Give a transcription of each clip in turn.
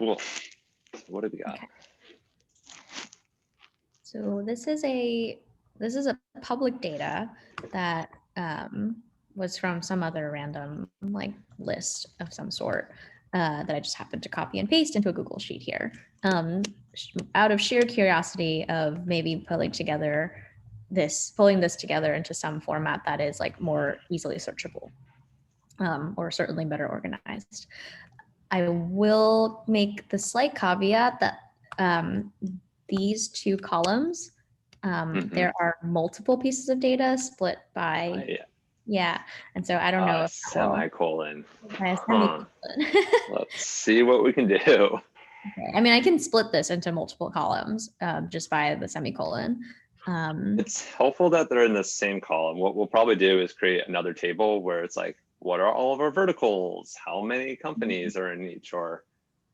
Cool. What do we got? Okay. So this is a public data that was from some other random like list of some sort that I just happened to copy and paste into a Google Sheet here. Out of sheer curiosity of maybe pulling this together into some format that is like more easily searchable, or certainly better organized. I will make the slight caveat that these two columns, there are multiple pieces of data split by, yeah. And so I don't know if semicolon. by a semicolon. Let's see what we can do. Okay. I mean, I can split this into multiple columns just by the semicolon. It's helpful that they're in the same column. What we'll probably do is create another table where it's like, what are all of our verticals? How many companies are in each? Or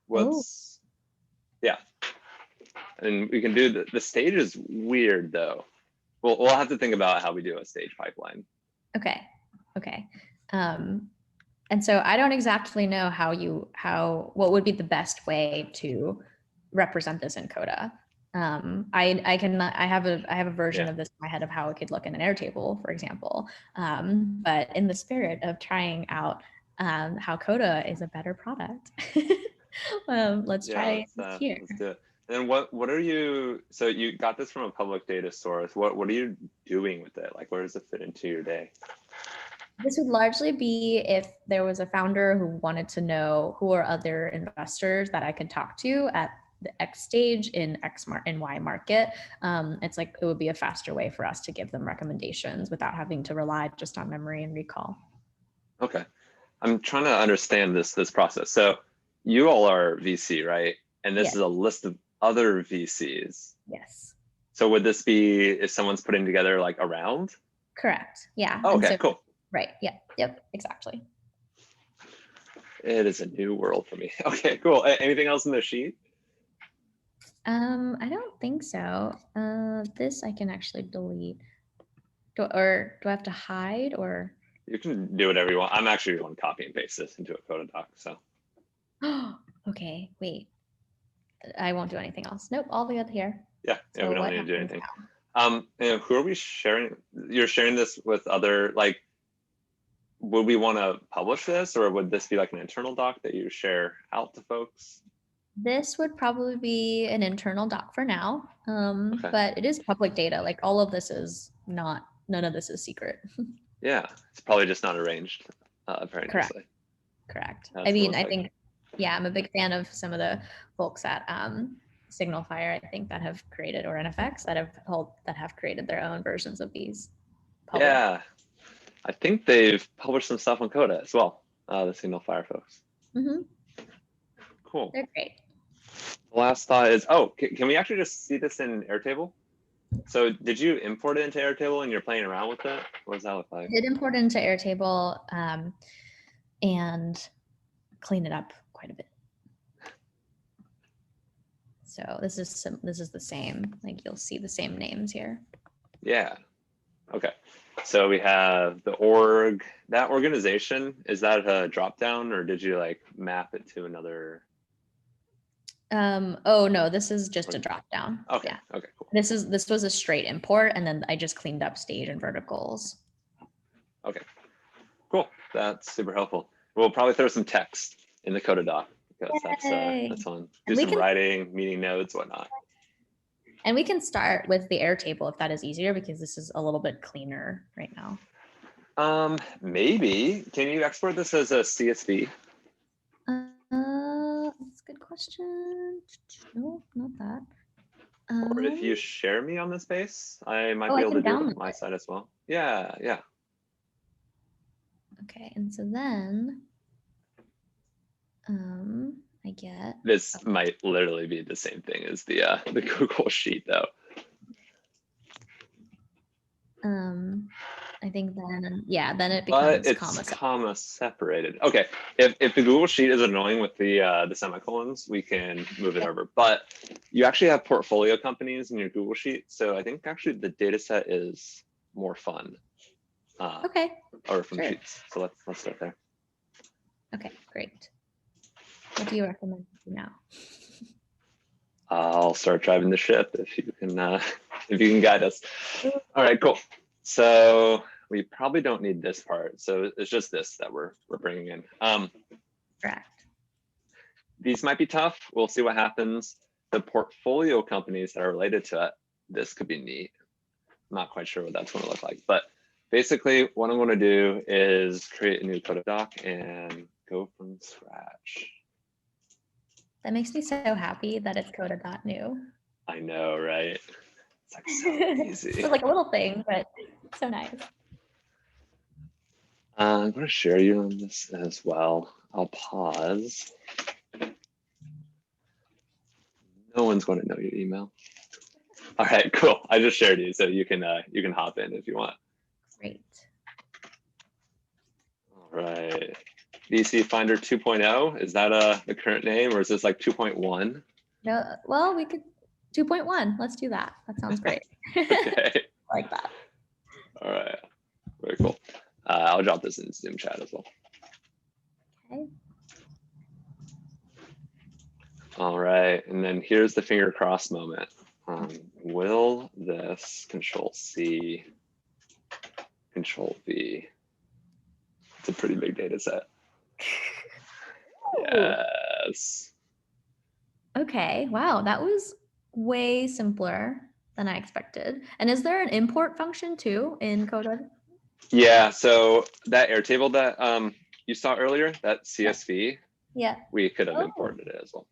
what's, yeah. And we can do the stage is weird though. We'll have to think about how we do a stage pipeline. Okay. And so I don't exactly know what would be the best way to represent this in Coda. I have a version of this in my head of how it could look in an Airtable, for example. But in the spirit of trying out how Coda is a better product, let's try it here. Let's do it. And what are you? So you got this from a public data source. What are you doing with it? Like, where does it fit into your day? This would largely be if there was a founder who wanted to know who are other investors that I could talk to at the X stage in Y market. It's like it would be a faster way for us to give them recommendations without having to rely just on memory and recall. Okay, I'm trying to understand this process. So you all are VC, right? And this is a list of other VCs. Yes. So would this be if someone's putting together like a round? Correct. Yeah. Oh, okay, cool. Right. Yeah. Yep. Exactly. It is a new world for me. Okay, cool. Anything else in the sheet? I don't think so. This I can actually delete. Do I have to hide or? You can do whatever you want. I'm actually going to copy and paste this into a Coda doc. So. Okay. Wait. I won't do anything else. Nope. All the way up here. Yeah. We don't need to do anything. Who are we sharing? You're sharing this with other, like, would we want to publish this, or would this be like an internal doc that you share out to folks? This would probably be an internal doc for now, but it is public data. Like all of this is none of this is secret. Yeah, it's probably just not arranged very nicely. Correct. I mean, I think, yeah, I'm a big fan of some of the folks at SignalFire, I think, that have created, or NFX that have created their own versions of these. Yeah, I think they've published some stuff on Coda as well, the SignalFire folks. Cool. They're great. The last thought is, can we actually just see this in Airtable? So did you import it into Airtable and you're playing around with it? What does that look like? I did import it into Airtable and clean it up quite a bit. So this is the same, like you'll see the same names here. Yeah. Okay. So we have the org, that organization, is that a drop down or did you like map it to another? Oh no, this is just a drop down. Okay. Yeah. Okay, cool. This was a straight import and then I just cleaned up stage and verticals. Okay, cool. That's super helpful. We'll probably throw some text in the Coda doc because that's fun. Do some writing, meeting notes, whatnot. And we can start with the Airtable if that is easier because this is a little bit cleaner right now. Maybe. Can you export this as a CSV? That's a good question. No, not that. Or if you share me on the space, I might be able to do it on my side as well. Yeah. Okay, and so then I get this might literally be the same thing as the Google Sheet though. I think then it becomes comma separated. Okay, if the Google Sheet is annoying with the semicolons, we can move it over. But you actually have portfolio companies in your Google Sheet, so I think actually the data set is more fun. Or from sheets. So let's start there. Okay, great. What do you recommend now. I'll start driving the ship if you can guide us. All right, cool. So we probably don't need this part. So it's just this that we're bringing in. Correct. These might be tough. We'll see what happens. The portfolio companies that are related to it, this could be neat. I'm not quite sure what that's going to look like, but basically what I'm going to do is create a new Coda doc and go from scratch. That makes me so happy that it's Coda.new. I know, right? It's like so easy. It's like a little thing, but so nice. I'm going to share you on this as well. I'll pause. No one's going to know your email. All right, cool. I just shared you, so you can hop in if you want. Great. All right. VC Finder 2.0, is that the current name, or is this like 2.1? No, well, we could 2.1. Let's do that. That sounds great. Okay. I like that. All right. Very cool. I'll drop this in Zoom chat as well. Okay. All right, and then here's the finger cross moment. Will this Control C, Control V? It's a pretty big data set. Yes. Okay. Wow, that was way simpler than I expected. And is there an import function too in Coda? Yeah, so that Airtable that you saw earlier, that CSV, Yeah. we could have imported it as well.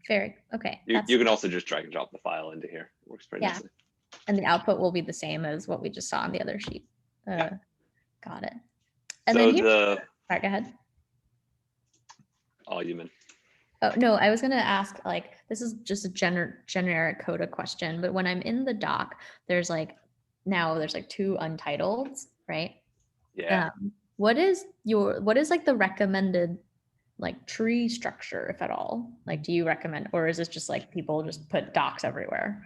Very okay. You can also just drag and drop the file into here. It works pretty nicely. And the output will be the same as what we just saw on the other sheet. Got it. And so then here, sorry, go ahead. All you, Minn. Oh no, I was gonna ask, like, this is just a generic Coda question, but when I'm in the doc, there's like two untitles, right? Yeah. What is like the recommended like tree structure, if at all? Like, do you recommend, or is this just like people just put docs everywhere?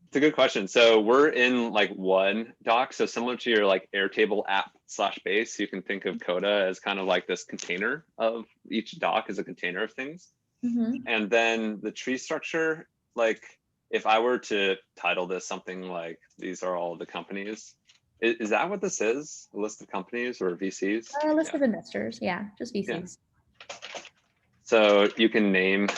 It's a good question. So we're in like one doc. So similar to your like Airtable app/base, you can think of Coda as kind of like this container of each doc as a container of things. And then the tree structure, like if I were to title this something like these are all the companies, is that what this is? A list of companies or VCs? A list of investors. Yeah, just VCs. Yeah. So you can name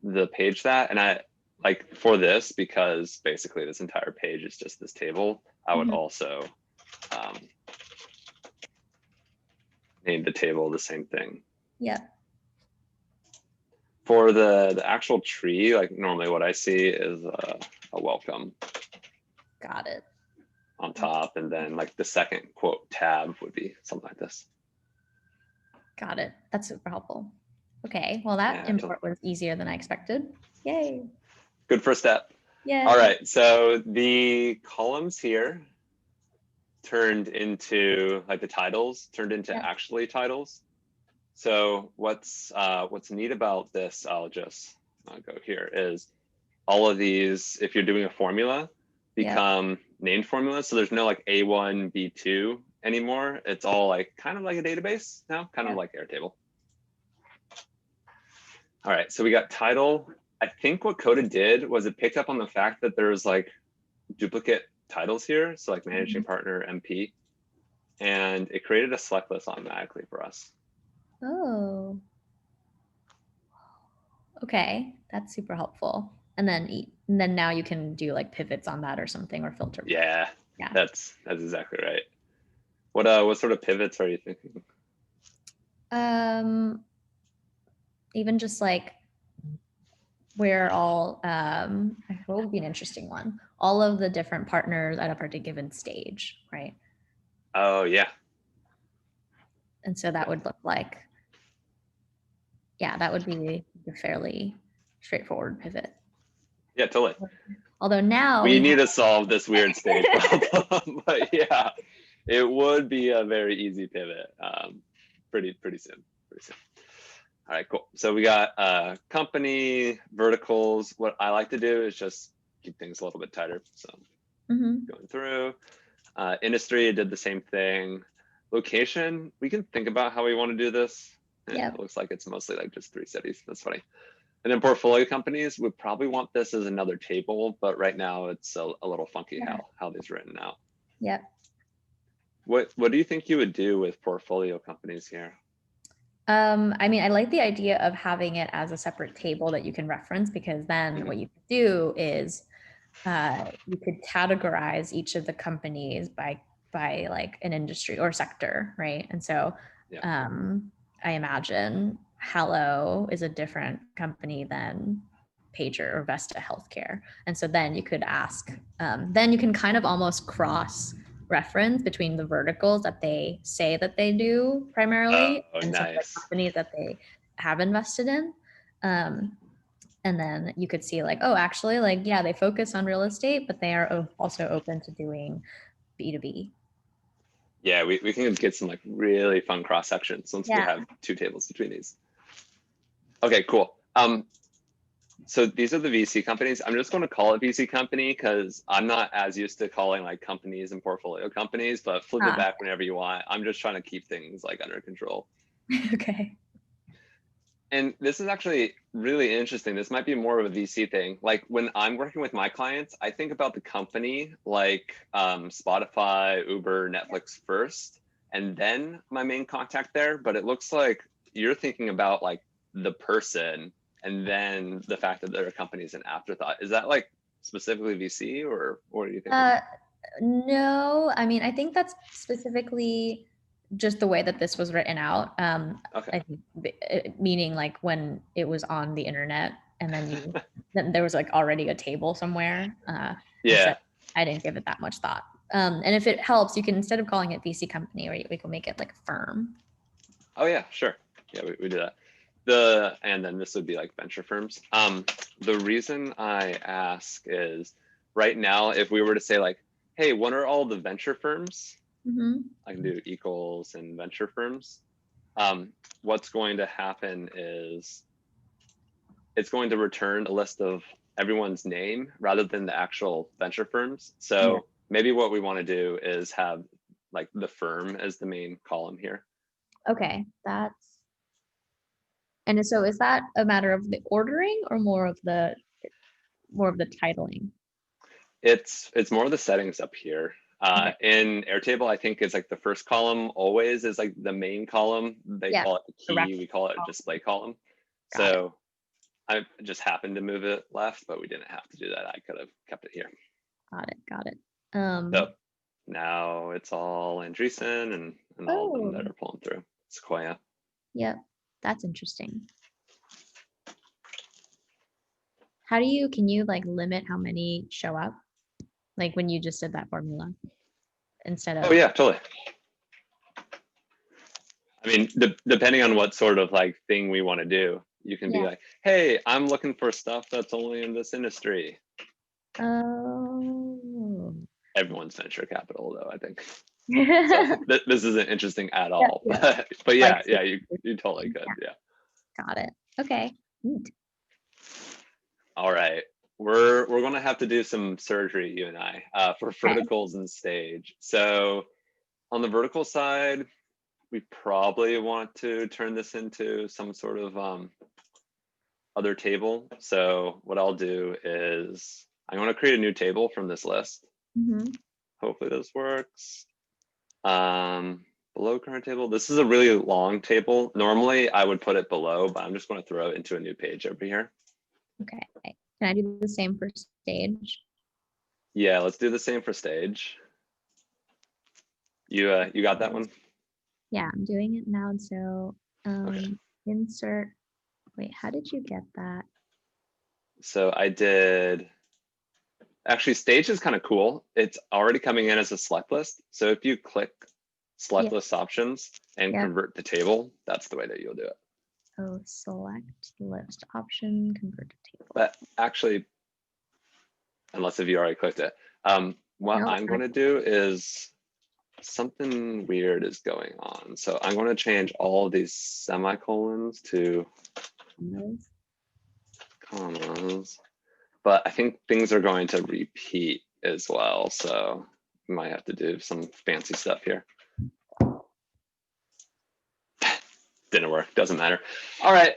the page that, and I like for this, because basically this entire page is just this table, I would also name the table the same thing. Yeah. For the actual tree, like normally what I see is a welcome. Got it. On top, and then like the second quote tab would be something like this. Got it. That's super helpful. Okay, well that import was easier than I expected. Yay. Good first step. Yeah. All right, so the columns here turned into like the titles turned into actually titles. So what's neat about this, I'll just go here, is all of these, if you're doing a formula, become named formulas. So there's no like A1, B2 anymore. It's all like kind of like a database now, kind of like Airtable. All right, so we got title. I think what Coda did was it picked up on the fact that there's like duplicate titles here. So like managing partner, MP, and it created a select list automatically for us. Oh. Okay, that's super helpful. And then now you can do like pivots on that or something, or filter. Yeah, that's exactly right. What sort of pivots are you thinking? Even just like where all what would be an interesting one? All of the different partners at a particular given stage, right? Oh yeah. And so that would look like, that would be a fairly straightforward pivot. Yeah, totally. Although now we need to solve this weird stage problem, but yeah, it would be a very easy pivot pretty soon. All right, cool. So we got company, verticals. What I like to do is just keep things a little bit tighter. So going through industry, did the same thing. Location, we can think about how we want to do this. It looks like it's mostly like just 3 cities. That's funny. And then portfolio companies would probably want this as another table, but right now it's a little funky how these are written out. Yep. What do you think you would do with portfolio companies here? I mean, I like the idea of having it as a separate table that you can reference, because then what you could do is you could categorize each of the companies by like an industry or sector, right? And so I imagine Hello is a different company than Pager or Vesta Healthcare. And so then you could ask, then you can kind of almost cross reference between the verticals that they say that they do primarily and some of the companies that they have invested in. And then you could see like, oh, actually, like, yeah, they focus on real estate, but they are also open to doing B2B. Yeah, we can get some like really fun cross sections once we have two tables between these. Okay, cool. So these are the VC companies. I'm just going to call it VC company because I'm not as used to calling like companies and portfolio companies, but flip it back whenever you want. I'm just trying to keep things like under control. Okay. And this is actually really interesting. This might be more of a VC thing. Like when I'm working with my clients, I think about the company like Spotify, Uber, Netflix first, and then my main contact there. But it looks like you're thinking about like the person and then the fact that their company is an afterthought. Is that like specifically VC or what do you think? No, I mean, I think that's specifically just the way that this was written out. Okay. I think, meaning like when it was on the internet and then then there was like already a table somewhere. So I didn't give it that much thought. And if it helps, you can, instead of calling it VC company, or we can make it like a firm. Oh yeah, sure. Yeah, we do that. And then this would be like venture firms. The reason I ask is right now, if we were to say like, hey, what are all the venture firms? I can do equals and venture firms. What's going to happen is it's going to return a list of everyone's name rather than the actual venture firms. So maybe what we want to do is have like the firm as the main column here. Okay, and so is that a matter of the ordering or more of the titling? It's more of the settings up here. In Airtable, I think it's like the first column always is like the main column. They call it the key. We call it a display column. So I just happened to move it left, but we didn't have to do that. I could have kept it here. Got it. So now it's all Andreessen and all of them that are pulling through. Sequoia. Yep, that's interesting. Can you like limit how many show up? Like when you just did that formula instead of. Oh yeah, totally. I mean, depending on what sort of like thing we want to do, you can be like, hey, I'm looking for stuff that's only in this industry. Oh. Everyone's venture capital though, I think. So this isn't interesting at all. But yeah, you totally could. Yeah. Got it. Okay. Neat. All right. We're gonna have to do some surgery, you and I, for verticals and stage. So on the vertical side, we probably want to turn this into some sort of other table. So what I'll do is I'm going to create a new table from this list. Hopefully this works. Below current table. This is a really long table. Normally I would put it below, but I'm just going to throw it into a new page over here. Okay. Can I do the same for stage? Yeah, let's do the same for stage. You got that one? Yeah, I'm doing it now. So insert. Wait, how did you get that? So I did. Actually, stage is kind of cool. It's already coming in as a select list. So if you click select list options and convert to table, that's the way that you'll do it. Oh, select list option, convert to table. But actually, unless if you already clicked it, what I'm going to do is something weird is going on. So I'm going to change all of these semicolons to commas. But I think things are going to repeat as well. So we might have to do some fancy stuff here. Didn't work. Doesn't matter. All right,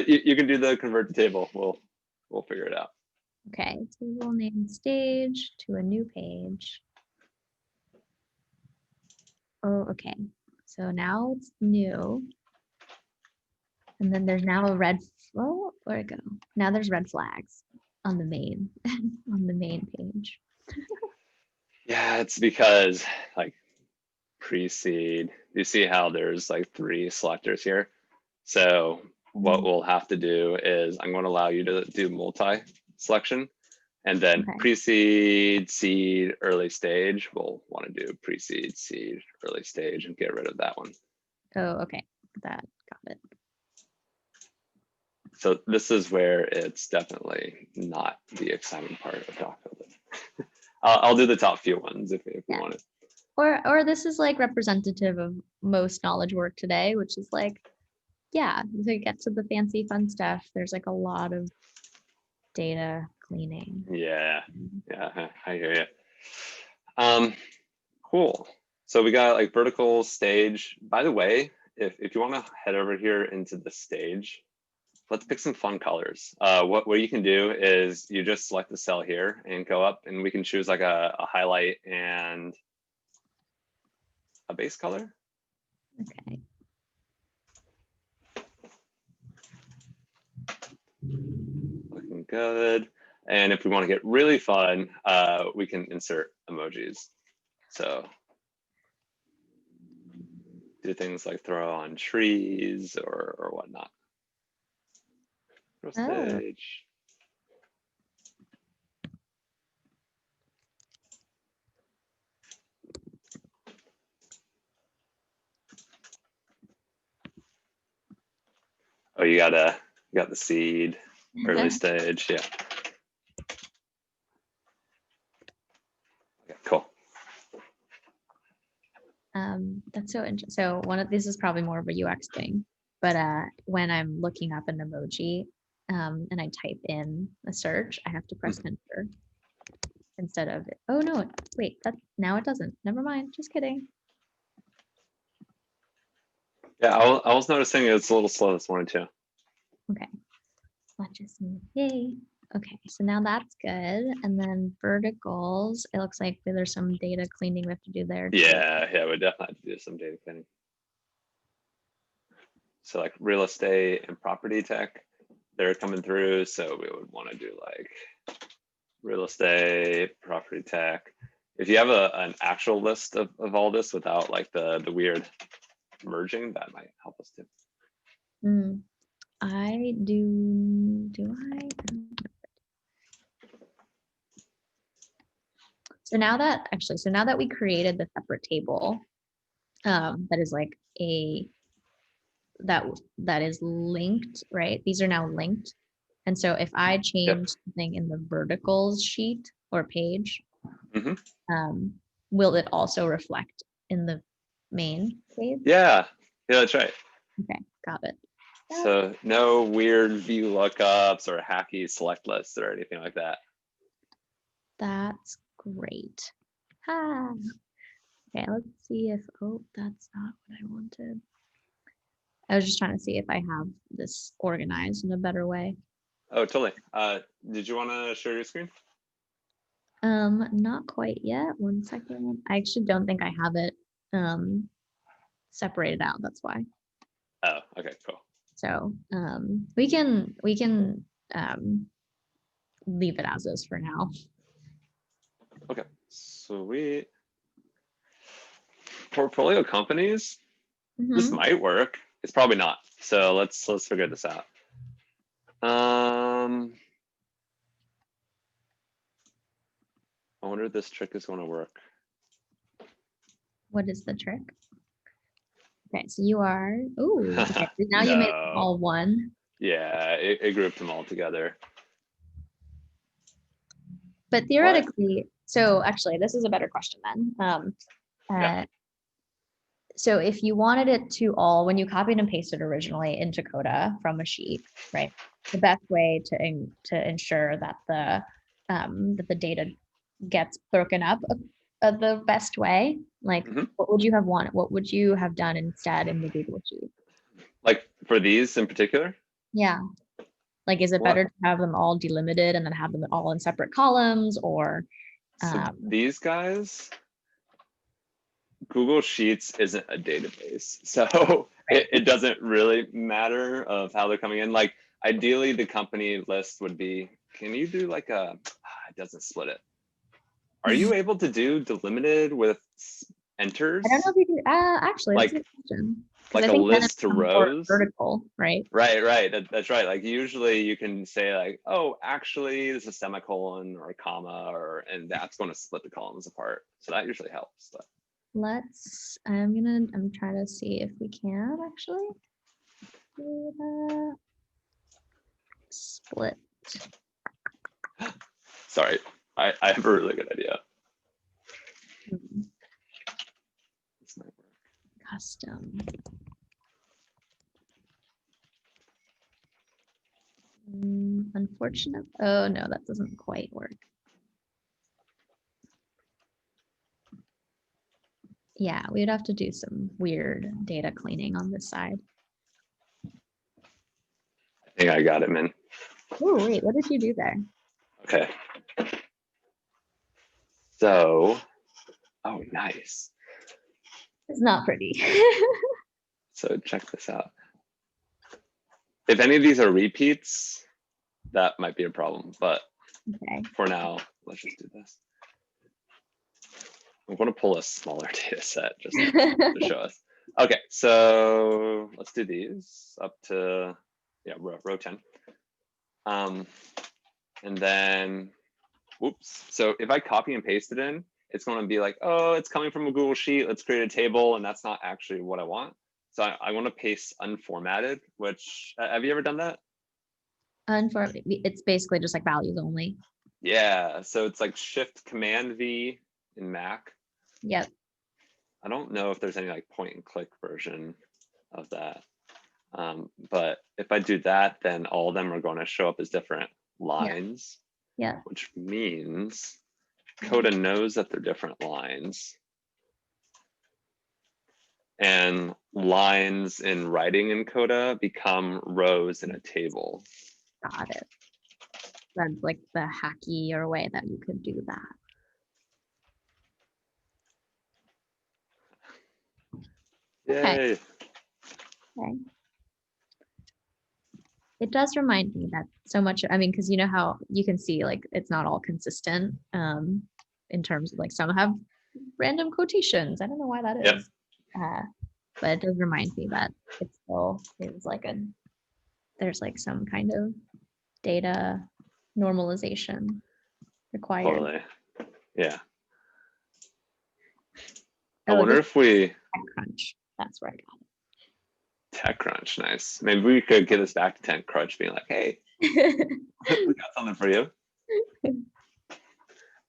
you can do the convert to table. We'll figure it out. Okay, table name stage to a new page. Oh, okay. So now it's new. And then there's now a red, oh, where'd it go? Now there's red flags on the main, on the main page. Yeah, it's because like pre-seed, you see how there's like 3 selectors here. So what we'll have to do is I'm going to allow you to do multi-selection, and then pre-seed, seed, early stage. We'll want to do pre-seed, seed, early stage, and get rid of that one. Oh, okay. That got it. So this is where it's definitely not the exciting part of doc building. I'll do the top few ones if you want it. Or this is like representative of most knowledge work today, which is like, yeah, to get to the fancy fun stuff, there's like a lot of data cleaning. Yeah, I hear you. Cool. So we got like vertical stage. By the way, if you want to head over here into the stage, let's pick some fun colors. What you can do is you just select the cell here and go up, and we can choose like a highlight and a base color. Okay. Looking good. And if we want to get really fun, we can insert emojis. So do things like throw on trees or whatnot. Stage. Oh, you got the seed, early stage, yeah. Okay, cool. That's so interesting. So this is probably more of a UX thing, but when I'm looking up an emoji and I type in a search, I have to press enter instead of, oh no, wait, now it doesn't. Never mind, just kidding. Yeah, I was noticing it's a little slow this morning too. Okay, yay. Okay, so now that's good. And then verticals, it looks like there's some data cleaning we have to do there too. Yeah, we definitely have to do some data cleaning. So like real estate and property tech, they're coming through. So we would want to do like real estate, property tech. If you have an actual list of all this without like the weird merging, that might help us too. I do I? So now that we created the separate table, that is like that is linked, right? These are now linked. And so if I change something in the verticals sheet or page, will it also reflect in the main page? Yeah, that's right. Okay, got it. So no weird view lookups or hacky select lists or anything like that. That's great. Okay, let's see if, oh, that's not what I wanted. I was just trying to see if I have this organized in a better way. Oh, totally. Did you want to share your screen? Not quite yet. 1 second. I actually don't think I have it separated out. That's why. Oh, okay, cool. So we can leave it as is for now. Okay, sweet. Portfolio companies. This might work. It's probably not. So let's figure this out. I wonder if this trick is going to work. What is the trick? Okay, so you are. Ooh, okay. Now you made them all one. Yeah, it grouped them all together. But theoretically, so actually, this is a better question then. So if you wanted it to all, when you copied and pasted originally into Coda from a sheet, right? The best way to ensure that the data gets broken up the best way, like what would you have wanted? What would you have done instead in the Google sheet? Like for these in particular? Yeah. Like, is it better to have them all delimited and then have them all in separate columns, or? So these guys, Google Sheets isn't a database, so it doesn't really matter of how they're coming in. Like ideally, the company list would be. Can you do like a? It doesn't split it. Are you able to do delimited with enters? I don't know if you can. Actually, like, that's a good question. Like a list to rows. Vertical, right? Right. That's right. Like usually you can say like, oh, actually, there's a semicolon or a comma, and that's going to split the columns apart. So that usually helps. But. I'm trying to see if we can actually do that. Split. Sorry, I have a really good idea. Custom. Unfortunate. Oh no, that doesn't quite work. Yeah, we would have to do some weird data cleaning on this side. I think I got it, Minn. Oh, wait, what did you do there? Okay. So, oh, nice. It's not pretty. So check this out. If any of these are repeats, that might be a problem, but okay. For now, let's just do this. I'm going to pull a smaller data set just to show us. Okay, so let's do these up to, yeah, row 10. And then, whoops. So if I copy and paste it in, it's going to be like, oh, it's coming from a Google Sheet. Let's create a table. And that's not actually what I want. So I want to paste unformatted, which, have you ever done that? Unformatted, it's basically just like values only. Yeah, so it's like Shift Command V in Mac. Yep. I don't know if there's any like point and click version of that. But if I do that, then all of them are going to show up as different lines. Yeah. Which means Coda knows that they're different lines. And lines in writing in Coda become rows in a table. Got it. That's like the hackier way that you could do that. Yay. Okay. It does remind me that so much, I mean, because you know how you can see like it's not all consistent in terms of like some have random quotations. I don't know why that is. Yep. But it does remind me that it still is like there's like some kind of data normalization required. Totally. Yeah. I wonder if we TechCrunch. That's where I got it. TechCrunch, nice. Maybe we could get us back to TechCrunch, being like, "Hey, we got something for you."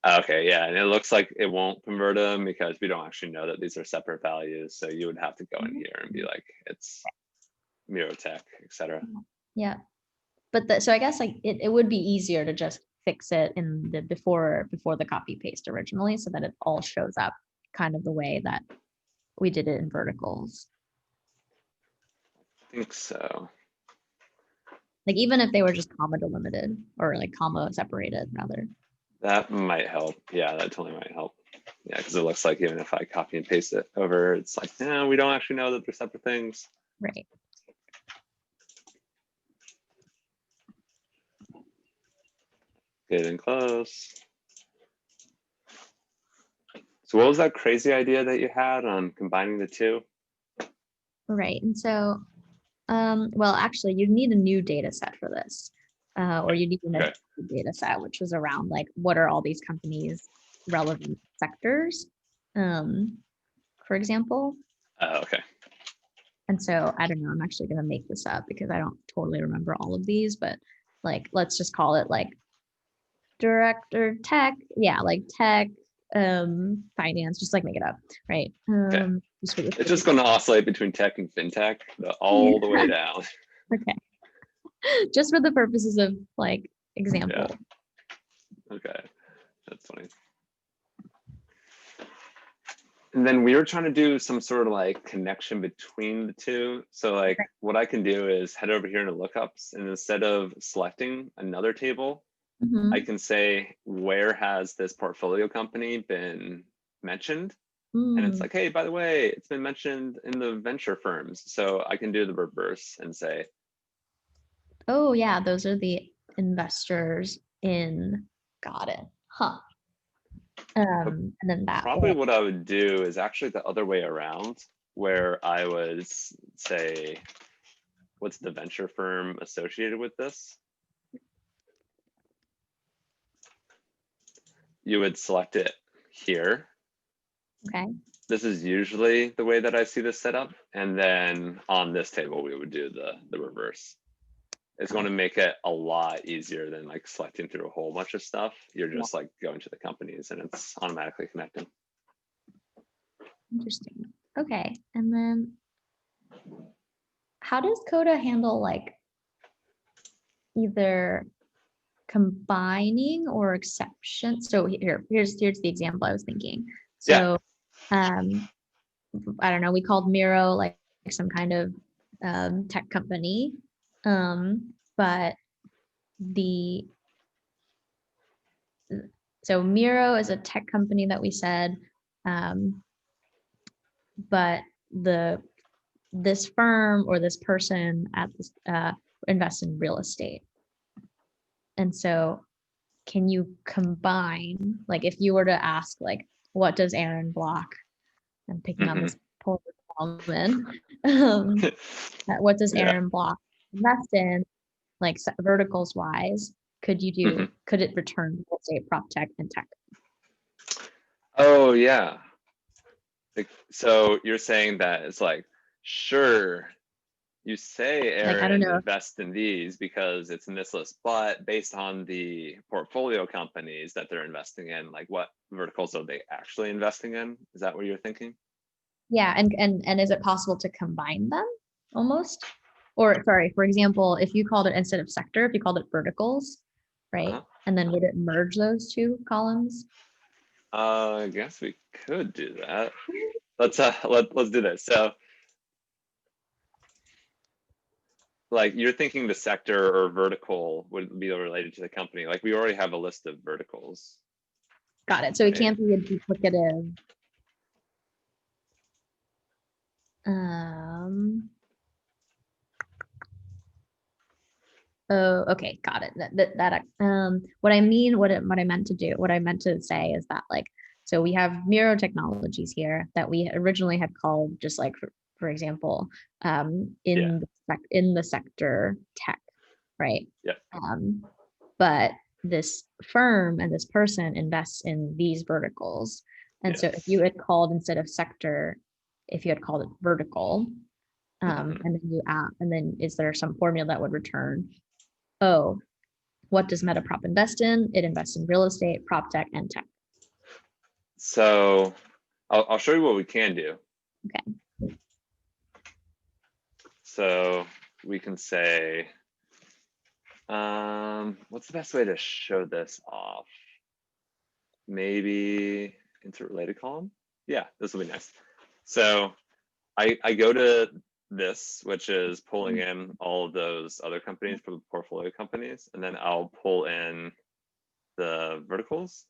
Okay, yeah, and it looks like it won't convert them because we don't actually know that these are separate values. So you would have to go in here and be like, "It's Mirotech, etc." Yeah, but so I guess like it would be easier to just fix it in the before the copy paste originally, so that it all shows up kind of the way that we did it in verticals. I think so. Like even if they were just comma delimited or like comma separated rather. That might help. Yeah, that totally might help. Yeah, because it looks like even if I copy and paste it over, it's like, no, we don't actually know that they're separate things. Right. Getting close. So what was that crazy idea that you had on combining the two? Right. And so, well, actually, you need a new data set for this, or you need a data set, which is around like, what are all these companies' relevant sectors, for example. Okay. And so, I don't know, I'm actually going to make this up because I don't totally remember all of these, but like, let's just call it like director tech. Yeah, like tech, finance, just like make it up, right? Okay. It's just going to oscillate between tech and fintech all the way down. Okay. Just for the purposes of like example. Yeah. Okay, that's funny. And then we were trying to do some sort of like connection between the two. So like what I can do is head over here into lookups, and instead of selecting another table, I can say, where has this portfolio company been mentioned? And it's like, hey, by the way, it's been mentioned in the venture firms. So I can do the reverse and say, oh yeah, those are the investors in, got it. Huh. And then that probably way. what I would do is actually the other way around, where I would say, what's the venture firm associated with this? You would select it here. Okay. This is usually the way that I see this set up. And then on this table, we would do the reverse. It's going to make it a lot easier than like selecting through a whole bunch of stuff. You're just like going to the companies and it's automatically connecting. Interesting. Okay. And then how does Coda handle like either combining or exception? So here's the example I was thinking. So I don't know, we called Miro like some kind of tech company. But so Miro is a tech company that we said, but this firm or this person at this invests in real estate. And so can you combine, like if you were to ask like, what does Aaron Block, I'm picking on this poor woman, what does Aaron Block invest in, like verticals wise, could it return real estate, prop tech, and tech? Oh yeah. So you're saying that it's like, sure, you say Aaron invest in these because it's in this list, but based on the portfolio companies that they're investing in, like what verticals are they actually investing in? Is that what you're thinking? Yeah, and is it possible to combine them almost? Or sorry, for example, if you called it, instead of sector, if you called it verticals, right? And then would it merge those two columns? I guess we could do that. Let's do this. So like you're thinking the sector or vertical would be related to the company. Like we already have a list of verticals. Got it. So it can't be a duplicative. Oh, okay, got it. What I meant to say is that like, so we have Miro Technologies here that we originally had called just like, for example, in the sector tech, right? Yeah. But this firm and this person invests in these verticals. And so if you had called instead of sector, if you had called it vertical, and then is there some formula that would return, oh, what does Metaprop invest in? It invests in real estate, prop tech, and tech. So I'll show you what we can do. Okay. So we can say, what's the best way to show this off? Maybe interrelated column? Yeah, this will be nice. So I go to this, which is pulling in all of those other companies for the portfolio companies, and then I'll pull in the verticals.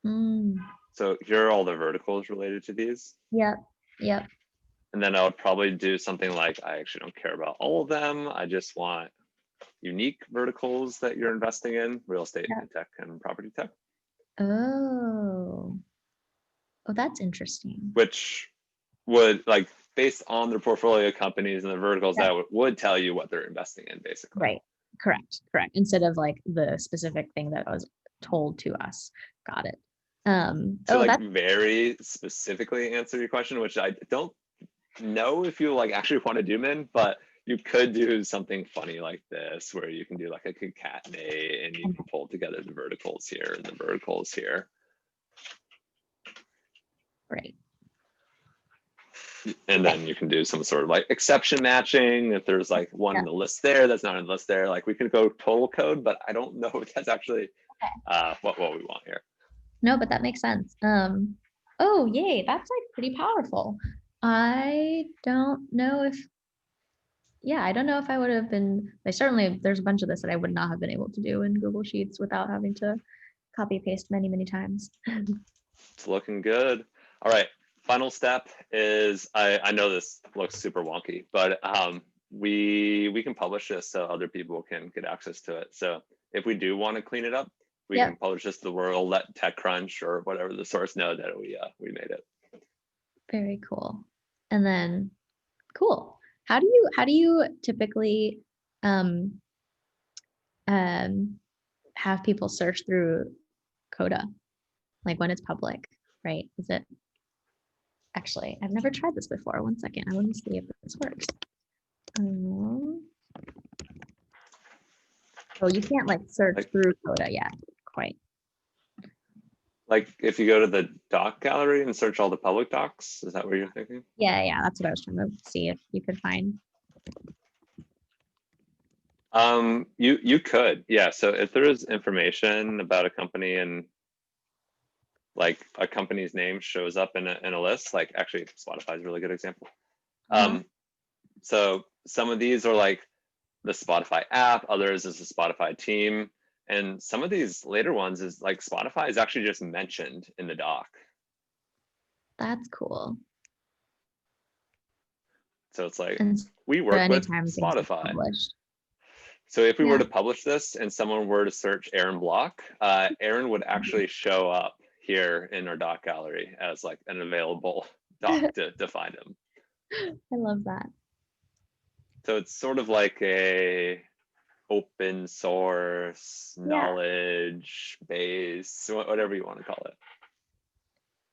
So here are all the verticals related to these. Yep. And then I would probably do something like, I actually don't care about all of them. I just want unique verticals that you're investing in, real estate and tech and property tech. Oh, that's interesting. Which would, like, based on their portfolio companies and the verticals, that would tell you what they're investing in, basically. Right. Correct. Instead of like the specific thing that was told to us. Got it. To like very specifically answer your question, which I don't know if you like actually want to do, Minn, but you could do something funny like this, where you can do like a concatenate and you can pull together the verticals here and the verticals here. Right. And then you can do some sort of like exception matching. If there's like one in the list there that's not in the list there, like we could go total code, but I don't know if that's actually what we want here. No, but that makes sense. Oh, yay. That's like pretty powerful. I don't know if, yeah, I don't know if I would have been, there's a bunch of this that I would not have been able to do in Google Sheets without having to copy paste many, many times. It's looking good. All right. Final step is I know this looks super wonky, but we can publish this so other people can get access to it. So if we do want to clean it up, we Yep. can publish this to the world, let TechCrunch or whatever the source know that we made it. Very cool. And then, cool. How do you typically um, have people search through Coda, like when it's public, right? Is it actually? I've never tried this before. One second, I want to see if this works. Oh, you can't like search through Coda yet, quite. Like if you go to the doc gallery and search all the public docs, is that what you're thinking? Yeah, that's what I was trying to see if you could find. You could, yeah. So if there is information about a company and like a company's name shows up in a list, like actually Spotify is a really good example. So some of these are like the Spotify app, others is the Spotify team. And some of these later ones is like Spotify is actually just mentioned in the doc. That's cool. So it's like, And we work with anytime things get Spotify. published. So if we were to publish this and someone were to search Aaron Block, Aaron would actually show up here in our doc gallery as like an available doc to find him. I love that. So it's sort of like a open source knowledge base, whatever you want to call it.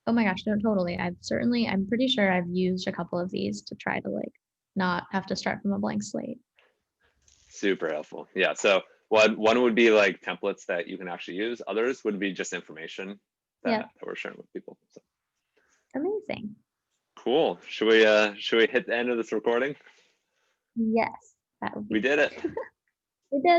Oh my gosh, no, totally. I'm pretty sure I've used a couple of these to try to like not have to start from a blank slate. Super helpful. Yeah. So one would be like templates that you can actually use. Others would be just information that we're sharing with people. So. Amazing. Cool. Should we hit the end of this recording? Yes, that would be. We did it. We did it.